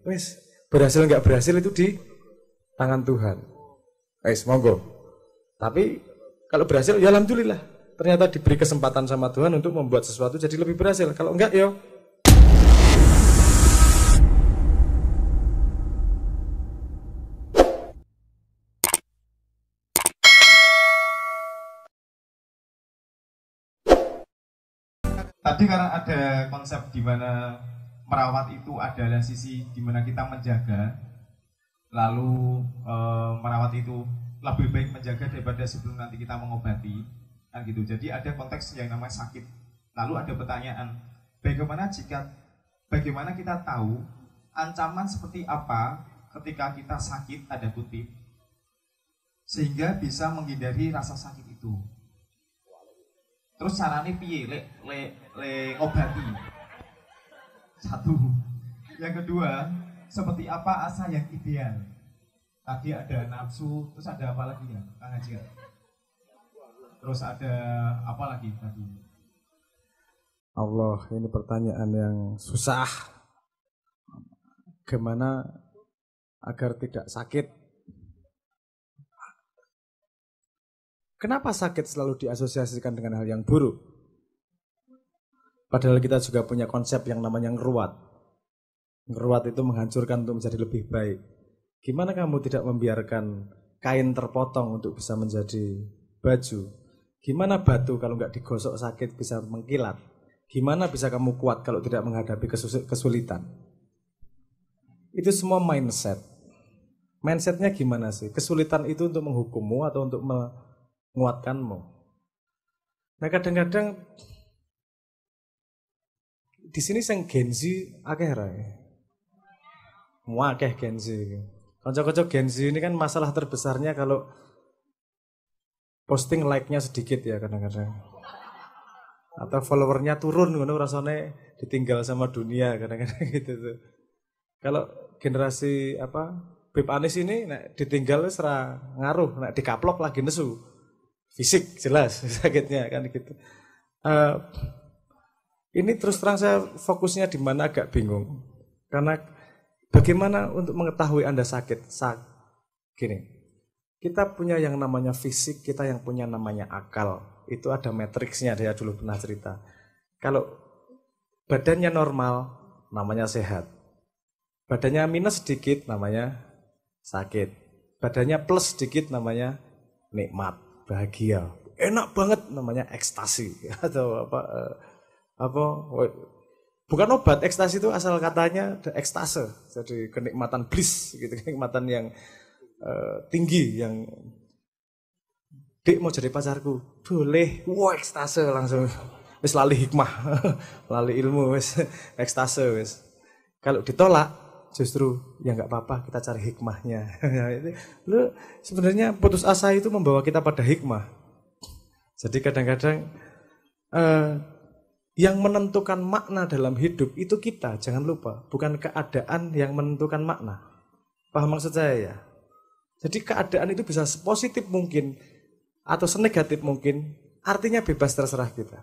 Wes, berhasil nggak berhasil itu di tangan Tuhan. Wes, monggo. Tapi kalau berhasil ya alhamdulillah. Ternyata diberi kesempatan sama Tuhan untuk membuat sesuatu jadi lebih berhasil. Kalau enggak ya tadi karena ada konsep di mana merawat itu adalah sisi di mana kita menjaga, lalu merawat itu lebih baik menjaga daripada sebelum nanti kita mengobati, kan gitu. Jadi ada konteks yang namanya sakit. Lalu ada pertanyaan, bagaimana kita tahu ancaman seperti apa ketika kita sakit, ada kutip, sehingga bisa menghindari rasa sakit itu. Terus caranya piye le ngobati? Satu. Yang kedua, seperti apa asa yang ideal? Tadi ada nafsu, terus ada apa lagi ya, Kang Haji? Terus ada apa lagi tadi? Allah, ini pertanyaan yang susah. Gimana agar tidak sakit? Kenapa sakit selalu diasosiasikan dengan hal yang buruk? Padahal kita juga punya konsep yang namanya ngeruat. Ngeruat itu menghancurkan untuk menjadi lebih baik. Gimana kamu tidak membiarkan kain terpotong untuk bisa menjadi baju? Gimana batu kalau nggak digosok sakit bisa mengkilat? Gimana bisa kamu kuat kalau tidak menghadapi kesulitan? Itu semua mindset. Mindsetnya gimana sih? Kesulitan itu untuk menghukummu atau untuk menguatkanmu? Nah kadang-kadang di sini sang Gen Z akeh rae. Akeh Gen Z. Kanca-kanca Gen Z ini kan masalah terbesarnya kalau posting like-nya sedikit ya kadang-kadang. Atau followernya turun ngono rasane ditinggal sama dunia kadang-kadang gitu tuh. Kalau generasi Beb Anis ini nek ditinggal wis ora ngaruh, nek dikaplok lagi nesu. Fisik jelas sakitnya kan gitu. Ini terus terang saya fokusnya di mana agak bingung. Karena bagaimana untuk mengetahui Anda sakit? Gini, kita punya yang namanya fisik, kita yang punya namanya akal. Itu ada matriksnya, dia dulu pernah cerita. Kalau badannya normal, namanya sehat. Badannya minus sedikit, namanya sakit. Badannya plus sedikit, namanya nikmat, bahagia. Enak banget, namanya ekstasi. Atau bukan obat, ekstasi itu asal katanya ekstase. Jadi kenikmatan bliss, gitu, kenikmatan yang tinggi, yang Dik mau jadi pacarku, boleh, wah ekstase langsung, wis lali hikmah, lali ilmu, wis ekstase wis. Kalau ditolak, justru ya nggak apa-apa, kita cari hikmahnya. Lu sebenarnya putus asa itu membawa kita pada hikmah. Jadi kadang-kadang yang menentukan makna dalam hidup itu kita, jangan lupa, bukan keadaan yang menentukan makna. Paham maksud saya ya? Jadi keadaan itu bisa sepositif mungkin atau senegatif mungkin, artinya bebas terserah kita.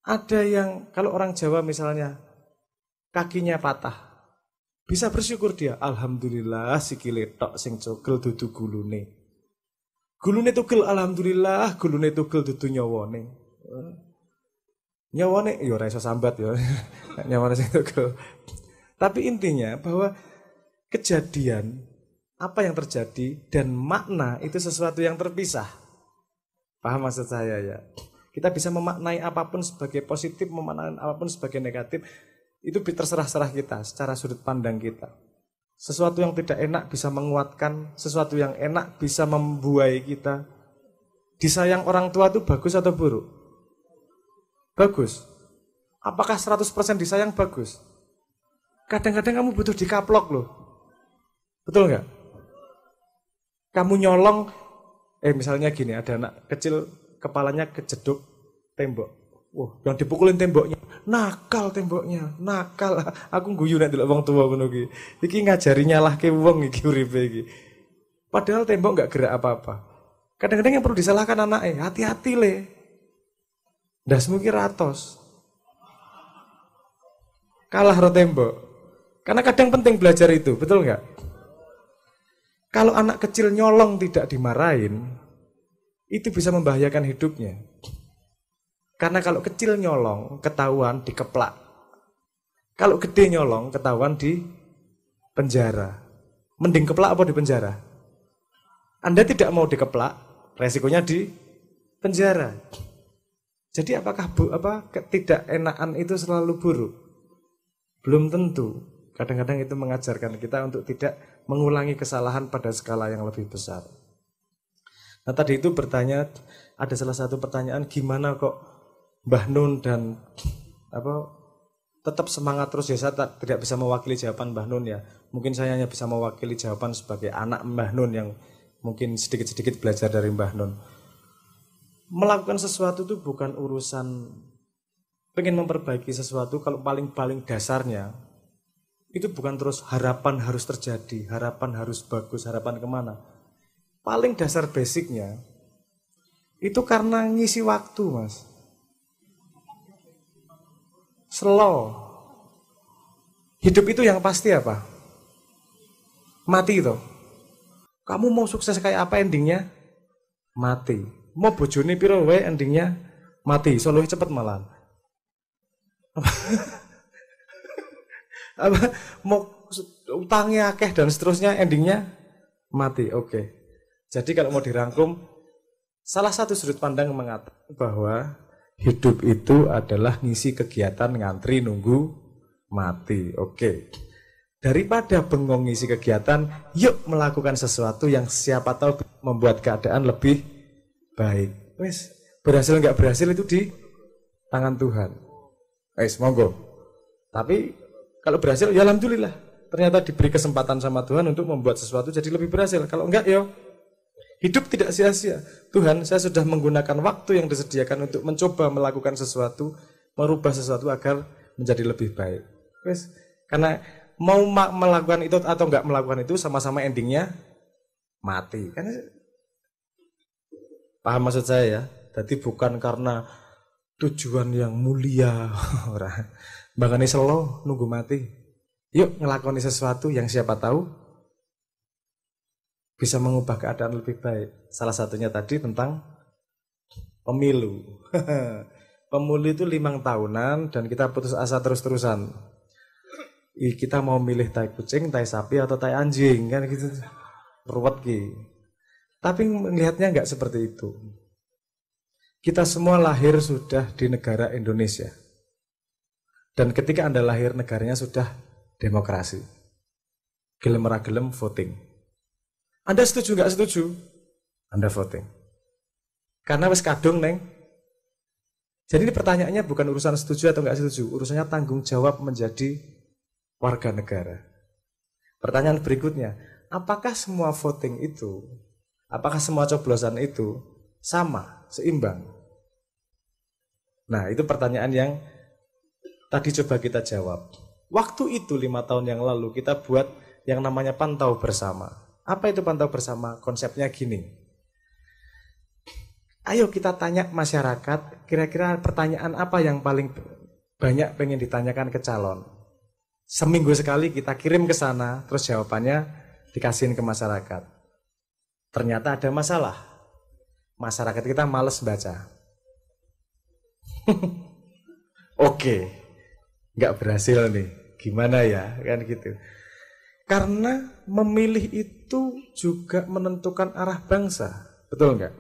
Ada yang kalau orang Jawa misalnya kakinya patah, bisa bersyukur dia, alhamdulillah sikile tok sing cogel dudu gulune. Gulune tugel alhamdulillah, gulune tugel dudu nyawane. Nyawane ya ora iso sambat ya. Nyawane sing tugel. Tapi intinya bahwa kejadian apa yang terjadi dan makna itu sesuatu yang terpisah. Paham maksud saya ya? Kita bisa memaknai apapun sebagai positif, memaknai apapun sebagai negatif. Itu terserah-serah kita secara sudut pandang kita. Sesuatu yang tidak enak bisa menguatkan, sesuatu yang enak bisa membuai kita. Disayang orang tua itu bagus atau buruk? Bagus. Apakah 100% disayang bagus? Kadang-kadang kamu butuh dikaplok loh. Betul nggak? Kamu nyolong, misalnya gini, ada anak kecil kepalanya kejeduk tembok. Wah, yang dipukulin temboknya, nakal temboknya, nakal. Aku guyu nek delok wong tuwa ngono iki. Iki ngajari nyalahke wong iki uripe iki. Padahal tembok nggak gerak apa-apa. Kadang-kadang yang perlu disalahkan anaknya, hati-hati le. Ndasmu ki ratos. kalah ro tembok. Karena kadang penting belajar itu, betul nggak? Kalau anak kecil nyolong tidak dimarahin, itu bisa membahayakan hidupnya. Karena kalau kecil nyolong, ketahuan dikeplak. Kalau gede nyolong, ketahuan di penjara. Mending keplak apa di penjara? Anda tidak mau dikeplak, resikonya di penjara. Jadi apakah tidak enakan itu selalu buruk? Belum tentu. Kadang-kadang itu mengajarkan kita untuk tidak mengulangi kesalahan pada skala yang lebih besar. Nah tadi itu bertanya, ada salah satu pertanyaan, gimana kok Mbah Nun dan tetap semangat terus ya. Saya tidak bisa mewakili jawaban Mbah Nun ya. Mungkin saya hanya bisa mewakili jawaban sebagai anak Mbah Nun yang mungkin sedikit-sedikit belajar dari Mbah Nun. Melakukan sesuatu itu bukan urusan pengen memperbaiki sesuatu, kalau paling dasarnya itu bukan terus harapan harus terjadi, harapan harus bagus, harapan kemana. Paling dasar basicnya itu karena ngisi waktu, Mas. Slow. Hidup itu yang pasti apa? Mati itu. Kamu mau sukses kayak apa endingnya? Mati. Mau bojone piro wae endingnya? Mati. Soluh cepet malah. Mau utangnya akeh dan seterusnya endingnya mati. Oke. Jadi kalau mau dirangkum, salah satu sudut pandang mengatakan bahwa hidup itu adalah ngisi kegiatan ngantri nunggu mati. Oke. Daripada bengong ngisi kegiatan, yuk melakukan sesuatu yang siapa tahu membuat keadaan lebih baik. Wes, berhasil nggak berhasil itu di tangan Tuhan. Wes, monggo. Tapi kalau berhasil, ya alhamdulillah. Ternyata diberi kesempatan sama Tuhan untuk membuat sesuatu jadi lebih berhasil. Kalau enggak, ya hidup tidak sia-sia. Tuhan, saya sudah menggunakan waktu yang disediakan untuk mencoba melakukan sesuatu, merubah sesuatu agar menjadi lebih baik. Wes, karena mau melakukan itu atau enggak melakukan itu sama-sama endingnya mati. Karena paham maksud saya ya? Jadi bukan karena tujuan yang mulia. Bahkan selo nunggu mati. Yuk ngelakoni sesuatu yang siapa tahu bisa mengubah keadaan lebih baik. Salah satunya tadi tentang pemilu. Pemilu itu 5 tahunan dan kita putus asa terus-terusan. Kita mau milih tai kucing, tai sapi atau tai anjing kan gitu. Ruwet ki. Tapi melihatnya enggak seperti itu. Kita semua lahir sudah di negara Indonesia. Dan ketika Anda lahir, negaranya sudah demokrasi. Gelem ora gelem voting. Anda setuju nggak setuju? Anda voting. Karena wis kadung neng. Jadi ini pertanyaannya bukan urusan setuju atau nggak setuju, urusannya tanggung jawab menjadi warga negara. Pertanyaan berikutnya, apakah semua voting itu, apakah semua coblosan itu sama, seimbang? Nah, itu pertanyaan yang tadi coba kita jawab. Waktu itu 5 tahun yang lalu kita buat yang namanya pantau bersama. Apa itu pantau bersama? Konsepnya gini. Ayo kita tanya masyarakat, kira-kira pertanyaan apa yang paling banyak pengen ditanyakan ke calon. Seminggu sekali kita kirim ke sana, terus jawabannya dikasihin ke masyarakat. Ternyata ada masalah. Masyarakat kita males baca. Oke. Nggak berhasil nih, gimana ya, kan gitu. Karena memilih itu juga menentukan arah bangsa, betul nggak?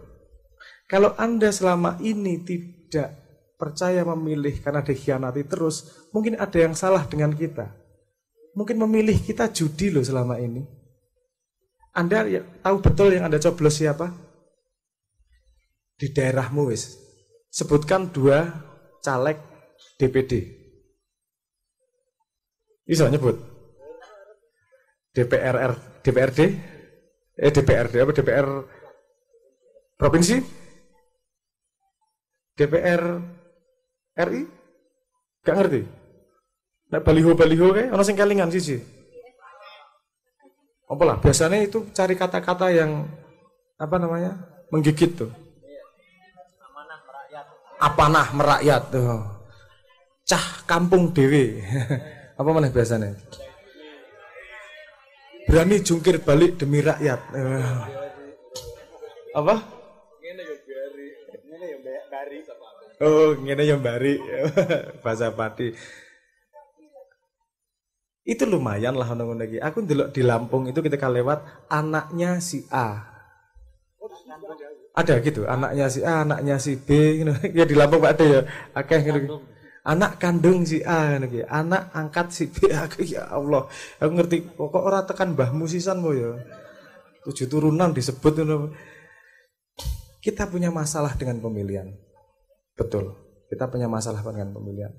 Kalau Anda selama ini tidak percaya memilih karena dikhianati terus, mungkin ada yang salah dengan kita. Mungkin memilih kita judi loh selama ini. Anda ya, tahu betul yang Anda coblos siapa? Di daerahmu wis. Sebutkan 2 caleg DPD. Bisa nyebut DPRD apa DPR provinsi, DPR RI, gak ngerti. Nek baliho kayak ono sing kelingan siji. Apa lah biasanya itu cari kata-kata yang menggigit tuh. Amanah merakyat tuh. Cah kampung dewe. Apa mana biasanya? Berani jungkir balik demi rakyat. Apa? Oh, ngene yang bari. Bahasa Pati. Itu lumayan lah ngono iki. Aku ndelok di Lampung itu ketika lewat anaknya si A. Ada gitu, anaknya si A, anaknya si B gitu. Ya di Lampung Pak ada ya. Akeh gitu. Anak kandung si A gitu. Anak angkat si B. Aku ya Allah. Aku ngerti kok ora tekan mbahmu sisan mo ya. 7 turunan disebut ngono. Kita punya masalah dengan pemilihan. Betul. Kita punya masalah dengan pemilihan.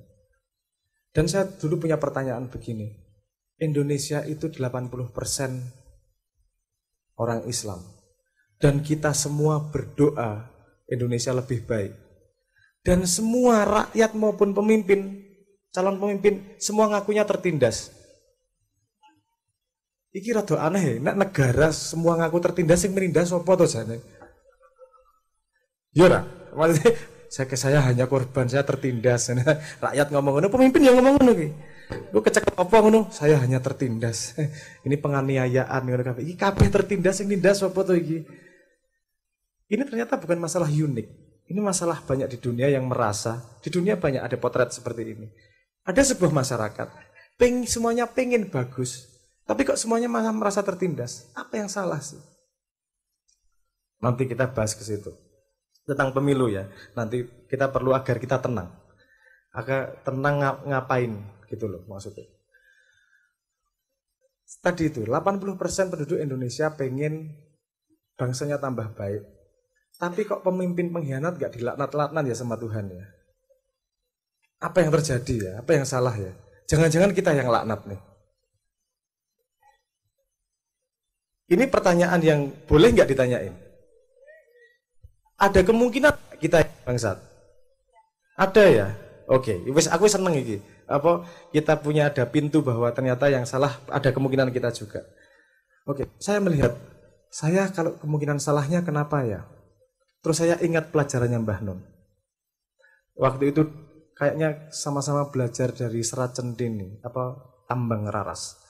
Dan saya dulu punya pertanyaan begini. Indonesia itu 80% orang Islam. Dan kita semua berdoa Indonesia lebih baik. Dan semua rakyat maupun pemimpin, calon pemimpin, semua ngakunya tertindas. Iki rada aneh, nek negara semua ngaku tertindas yang menindas apa to jane? Ya ora, maksudnya saya hanya korban, saya tertindas. Rakyat ngomong ngono, pemimpin yang ngomong ngono iki. Lu kecek apa ngono? Saya hanya tertindas. Ini penganiayaan ngono kabeh. Iki kabeh tertindas sing nindas apa to iki? Ini ternyata bukan masalah unik. Ini masalah banyak di dunia yang merasa, di dunia banyak ada potret seperti ini. Ada sebuah masyarakat, semuanya pengen bagus, tapi kok semuanya malah merasa tertindas. Apa yang salah sih? Nanti kita bahas ke situ. Tentang pemilu ya. Nanti kita perlu agar kita tenang. Agar tenang ngapain gitu loh maksudnya. Tadi itu 80% penduduk Indonesia pengen bangsanya tambah baik. Tapi kok pemimpin pengkhianat gak dilaknat-laknat ya sama Tuhan ya? Apa yang terjadi ya? Apa yang salah ya? Jangan-jangan kita yang laknat nih. Ini pertanyaan yang boleh gak ditanyain? Ada kemungkinan kita bangsat? Ada ya? Oke, aku seneng iki. Apa kita punya ada pintu bahwa ternyata yang salah ada kemungkinan kita juga. Oke, saya melihat saya kalau kemungkinan salahnya kenapa ya? Terus saya ingat pelajarannya Mbah Nun. Waktu itu kayaknya sama-sama belajar dari Serat Centini, apa Tambang Raras.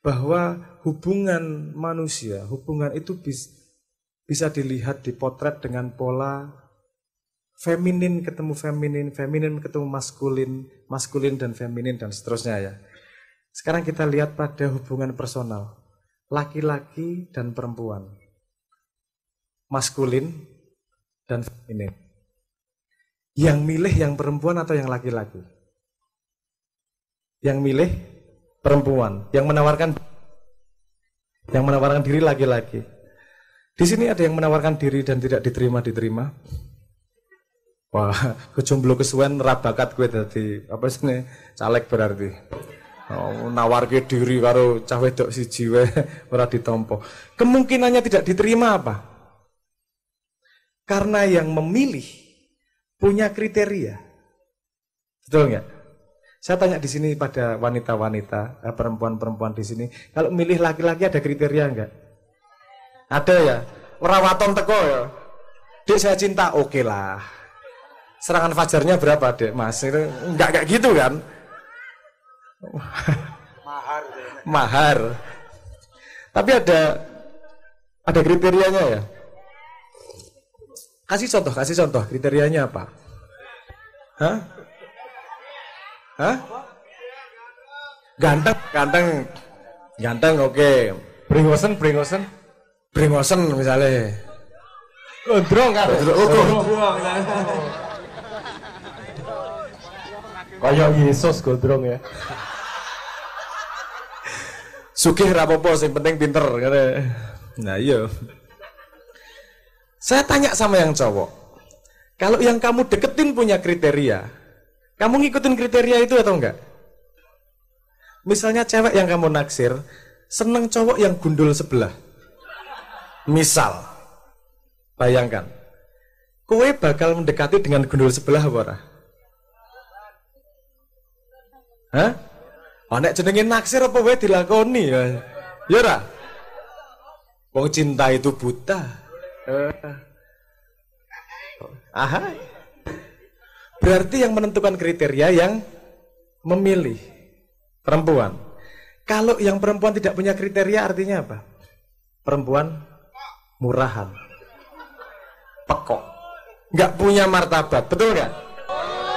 Bahwa hubungan manusia, hubungan itu bisa dilihat dipotret dengan pola feminin ketemu feminin, feminin ketemu maskulin, maskulin dan feminin dan seterusnya ya. Sekarang kita lihat pada hubungan personal, laki-laki dan perempuan, maskulin dan feminin. Yang milih yang perempuan atau yang laki-laki? Yang milih perempuan, yang menawarkan diri laki-laki. Di sini ada yang menawarkan diri dan tidak diterima. Wah, kejomblo kesuwen ora bakat kowe dadi apa sih caleg berarti. Oh, nawarke diri karo cah wedok siji wae ora ditampa. Kemungkinannya tidak diterima apa? Karena yang memilih punya kriteria. Betul nggak? Saya tanya di sini pada wanita-wanita, perempuan-perempuan di sini, kalau milih laki-laki ada kriteria enggak? Ada ya? Werawaton teko ya. Dek saya cinta, oke lah. Serangan fajarnya berapa, Dek? Mas, enggak kayak gitu kan? Mahar. Tapi ada kriterianya ya? Kasih contoh kriterianya apa? Hah? Ganteng oke. Bringosen misalnya. Gondrong kan? Kayak Yesus gondrong ya. Sugih rapopo sing penting pinter katanya. Nah iya. Saya tanya sama yang cowok, kalau yang kamu deketin punya kriteria, kamu ngikutin kriteria itu atau enggak? Misalnya cewek yang kamu naksir, seneng cowok yang gundul sebelah. Misal, bayangkan, kowe bakal mendekati dengan gundul sebelah apa ora? Hah? Oh, nek jenenge naksir apa wae dilakoni ya? Ya ora? Wong cinta itu buta. Aha. Berarti yang menentukan kriteria yang memilih, Perempuan. Kalau yang perempuan tidak punya kriteria artinya apa? Perempuan murahan, pekok, nggak punya martabat, betul nggak?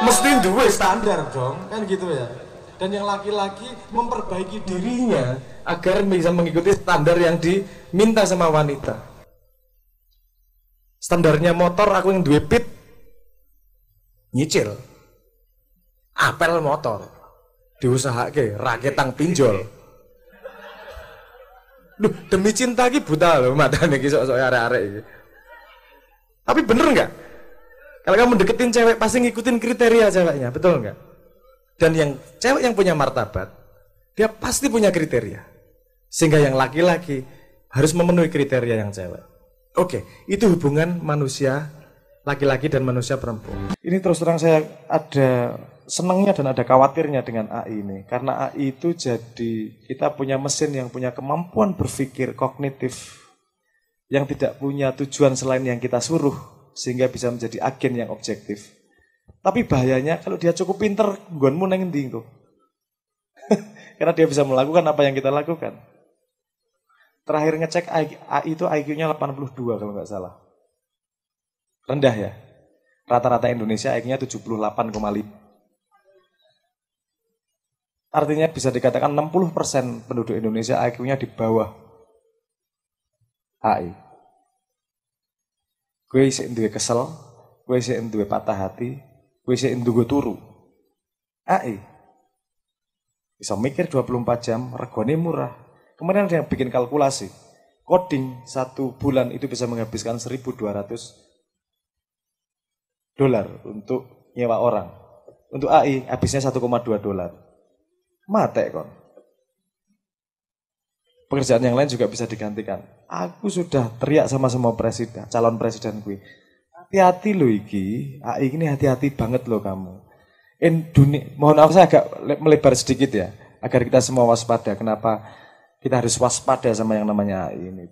Mesti duwe standar dong, kan gitu ya. Dan yang laki-laki memperbaiki dirinya agar bisa mengikuti standar yang diminta sama wanita. Standarnya motor, aku yang duwe pit, nyicil, apel motor, diusahake, raketang pinjol. Duh, demi cinta ki buta loh matane ki sok-sok arek-arek iki. Tapi bener nggak? Kalau kamu deketin cewek pasti ngikutin kriteria ceweknya, betul nggak? Dan yang cewek yang punya martabat, dia pasti punya kriteria. Sehingga yang laki-laki harus memenuhi kriteria yang cewek. Oke, itu hubungan manusia laki-laki dan manusia perempuan. Ini terus terang saya ada senangnya dan ada khawatirnya dengan AI ini. Karena AI itu jadi kita punya mesin yang punya kemampuan berpikir kognitif yang tidak punya tujuan selain yang kita suruh sehingga bisa menjadi agen yang objektif. Tapi bahayanya kalau dia cukup pinter, nggonmu nang endi engko. Karena dia bisa melakukan apa yang kita lakukan. Terakhir ngecek AI itu IQ-nya 82 kalau nggak salah. Rendah ya. Rata-rata Indonesia IQ-nya 78,5. Artinya bisa dikatakan 60% penduduk Indonesia IQ-nya di bawah AI. Gue isih duwe kesel, gue isih duwe patah hati, gue isih duwe turu. AI bisa mikir 24 jam, regane murah. Kemudian ada yang bikin kalkulasi. Coding 1 bulan itu bisa menghabiskan $1.200 untuk nyewa orang. Untuk AI habisnya $1,2. Mate kon. Pekerjaan yang lain juga bisa digantikan. Aku sudah teriak sama semua presiden, calon presiden gue. Hati-hati lo iki, AI ini hati-hati banget lo kamu. Mohon maaf saya agak melebar sedikit ya, agar kita semua waspada. Kenapa kita harus waspada sama yang namanya AI ini?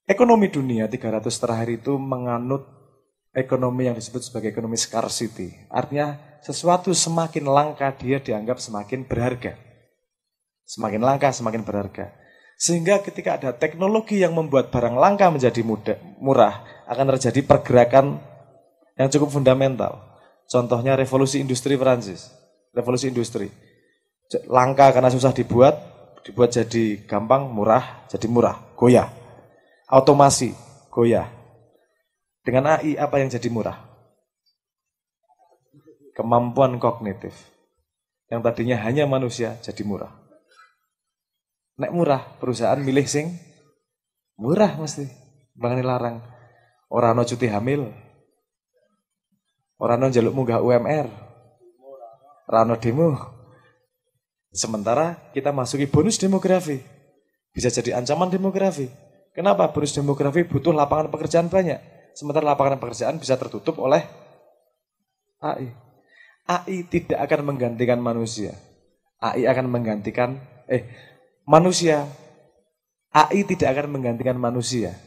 Ekonomi dunia 300 terakhir itu menganut ekonomi yang disebut sebagai ekonomi scarcity. Artinya sesuatu semakin langka dia dianggap semakin berharga. Semakin langka semakin berharga. Sehingga ketika ada teknologi yang membuat barang langka menjadi murah, akan terjadi pergerakan yang cukup fundamental. Contohnya revolusi industri Prancis. Revolusi industri. Langka karena susah dibuat jadi gampang, murah, jadi murah, goyah. Otomasi, goyah. Dengan AI apa yang jadi murah? Kemampuan kognitif. Yang tadinya hanya manusia jadi murah. Nek murah, perusahaan milih sing murah mesti. Bangane larang. Ora ono cuti hamil. Ora ono njaluk munggah UMR. Ora ono demo. Sementara kita masuki bonus demografi. Bisa jadi ancaman demografi. Kenapa? Bonus demografi butuh lapangan pekerjaan banyak. Sementara lapangan pekerjaan bisa tertutup oleh AI. AI tidak akan menggantikan manusia. AI akan menggantikan manusia. AI tidak akan menggantikan manusia.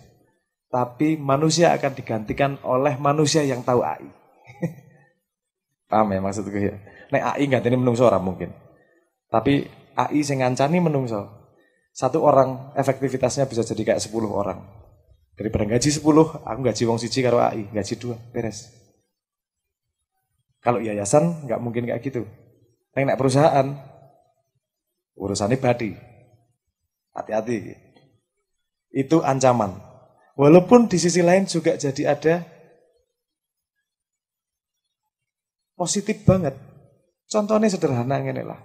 Tapi manusia akan digantikan oleh manusia yang tahu AI. Paham ya maksudku ya? Nek AI gantinya menungso orang mungkin. Tapi AI sing ngancani menungso. 1 orang efektivitasnya bisa jadi kayak 10 orang. Daripada gaji 10, aku gaji wong siji karo AI, gaji 2, beres. Kalau yayasan nggak mungkin kayak gitu. Nek perusahaan urusannya badi. Hati-hati. Itu ancaman. Walaupun di sisi lain juga jadi ada positif banget. Contohnya sederhana ngene lah.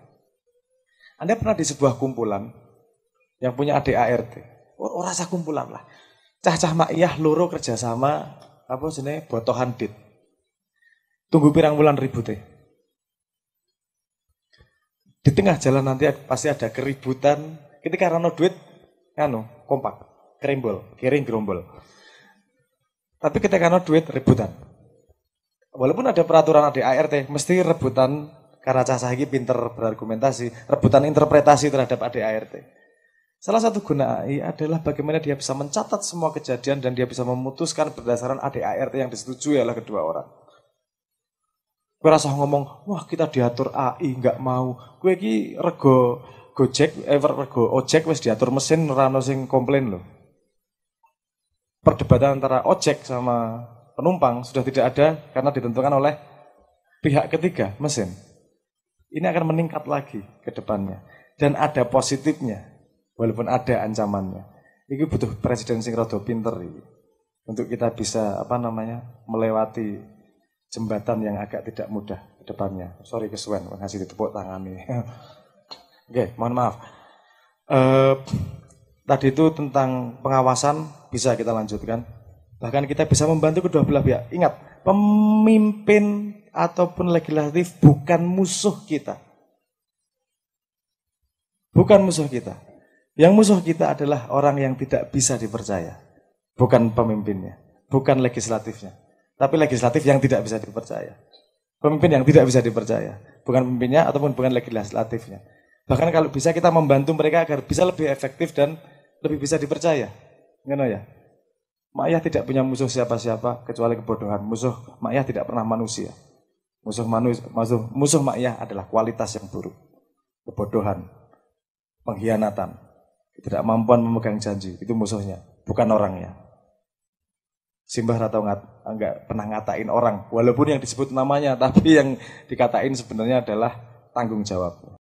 Anda pernah di sebuah kumpulan yang punya ADART. Oh, rasa kumpulan lah. Cah-cah maiyah loro kerjasama apa jenenge botohan dit. Tunggu pirang bulan ribute. Di tengah jalan nanti pasti ada keributan. Ketika rano duit, kompak, kerimbol, kiring gerombol. Tapi ketika rano duit, rebutan. Walaupun ada peraturan ADART, mesti rebutan karena cah ini pinter berargumentasi, rebutan interpretasi terhadap ADART. Salah satu guna AI adalah bagaimana dia bisa mencatat semua kejadian dan dia bisa memutuskan berdasarkan ADART yang disetujui oleh kedua orang. Kowe rasa ngomong, wah kita diatur AI, nggak mau. Kowe iki rego Gojek, rego ojek wis diatur mesin ora ono sing komplain loh. Perdebatan antara ojek sama penumpang sudah tidak ada karena ditentukan oleh pihak ketiga, mesin. Ini akan meningkat lagi ke depannya. Dan ada positifnya, walaupun ada ancamannya. Ini butuh presiden sing rada pinter ini. Untuk kita bisa melewati jembatan yang agak tidak mudah ke depannya. Sorry kesuwen, ngasih ditepuk tangan nih. Oke, mohon maaf. Tadi itu tentang pengawasan bisa kita lanjutkan. Bahkan kita bisa membantu kedua belah pihak. Ingat, pemimpin ataupun legislatif bukan musuh kita. Bukan musuh kita. Yang musuh kita adalah orang yang tidak bisa dipercaya. Bukan pemimpinnya, bukan legislatifnya. Tapi legislatif yang tidak bisa dipercaya. Pemimpin yang tidak bisa dipercaya. Bukan pemimpinnya ataupun bukan legislatifnya. Bahkan kalau bisa kita membantu mereka agar bisa lebih efektif dan lebih bisa dipercaya. Ngono ya. Mak Yah tidak punya musuh siapa-siapa kecuali kebodohan. Musuh Mak Yah tidak pernah manusia. Musuh Mak Yah adalah kualitas yang buruk. Kebodohan, pengkhianatan, ketidakmampuan memegang janji. Itu musuhnya, bukan orangnya. Simbah atau enggak pernah ngatain orang, walaupun yang disebut namanya, tapi yang dikatain sebenarnya adalah tanggung jawab.